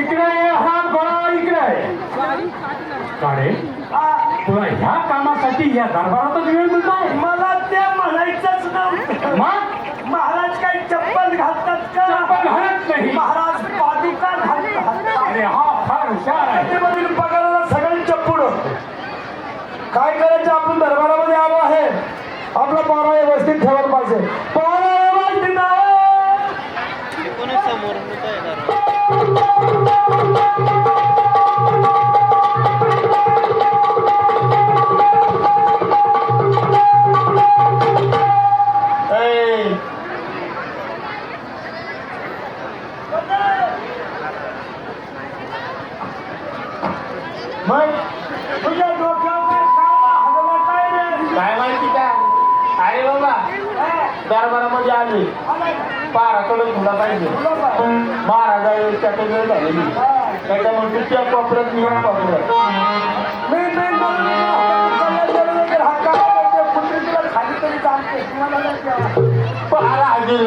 इकडे हा गोळा इकडे काढे तुला ह्या कामासाठी या दरबारातच वेळ मिळतोय? मला ते म्हणायचंच नव्हतं. मग महाराज काही चप्पल घालतात का? चप्पल घालत नाही. महाराज पादुका घालतात. अरे हा फार हुशार आहे. ते मधील पगाराला सगळ्यांच्या पुढं काय करायचं? आपण दरबारामध्ये आलो आहे, आपला पारा व्यवस्थित ठेवत पाहिजे. पारा व्यवस्थित आहे. मग तुझ्या डोक्यावर हल्ला काय रे? काय माहिती का? अरे बाबा दरबारामध्ये आले पाराकडे थोडा पाहिजे. महाराज त्याच्या वेळ झालेली त्याच्यामुळे त्या कोपऱ्यात नियम कोपऱ्यात खाली तरी चालते. पारा हजे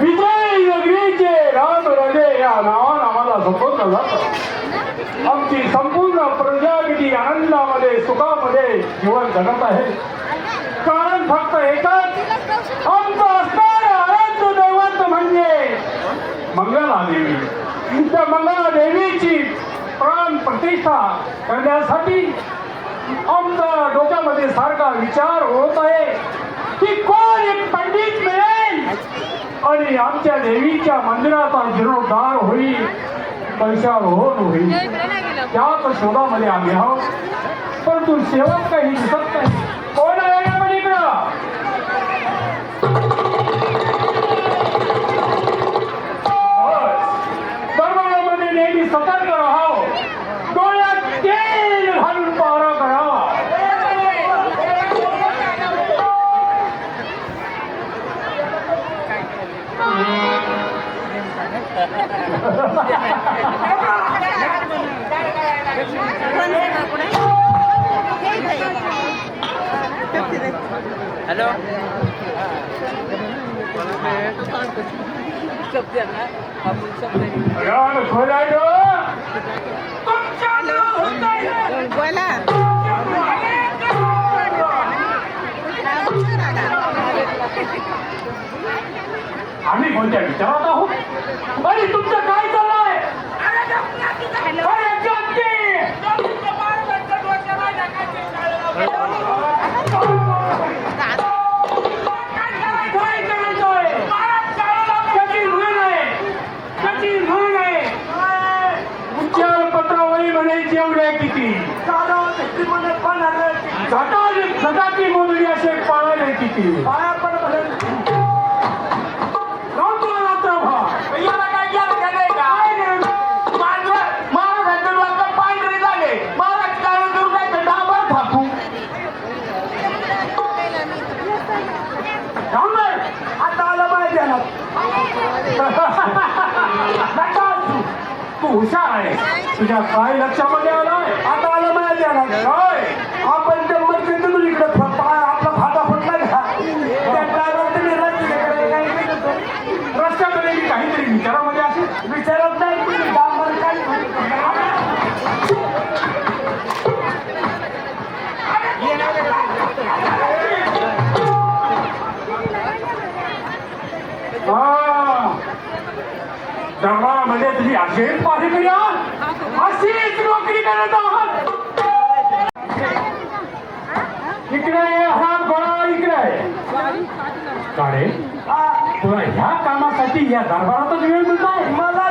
विजय नगरीचे राम राजे या नावानं आम्हाला संबोधलं जातं. आमची संपूर्ण प्रजा किती आनंदामध्ये सुखामध्ये जीवन जगत आहे. कारण फक्त एकच, आमचं असणारं आराध्य दैवत म्हणजे मंगला देवी. त्या मंगला देवीची प्राण प्रतिष्ठा करण्यासाठी आमच्या डोक्यामध्ये सारखा विचार होत आहे की कोण एक पंडित मिळेल आणि आमच्या देवीच्या मंदिराचा जीर्णोद्धार होईल, कलशारोहण होईल. त्याच शोधामध्ये आम्ही आहोत, परंतु सेवक काही दिसत नाही. कोण आहे या पलीकडं? दरबारामध्ये नेहमी सतर्क राहावं, डोळ्यात तेल घालून पारा करावा. हॅलो शब्द आहे ना आपण शब्द रान खोलायलो बोला आम्ही कोणत्या विचारात आहोत आणि तुमचं काय चाललंय? पत्रावळी म्हणायची एवढ्या किती झटाकी मोजली असे पाळले किती पाया पण आता आलं माहिती तू हुशार आहे. तुझ्या काय लक्षामध्ये आलाय? आता आलं माहिती काय? आपण ते मग तुम्ही इकडे आपला फाटा फुटला का? त्या ड्रायव्हर तुम्ही रस्त्यामध्ये मी काहीतरी विचारामध्ये असेल. विचारत नाही तुम्ही डांबर काय दरबारामध्ये तुम्ही असेच पाहिजे अशीच नोकरी करत आहात. इकडे हा गोळा इकडे काढे तुला ह्या कामासाठी या दरबारातच वेळ मिळतोय? मला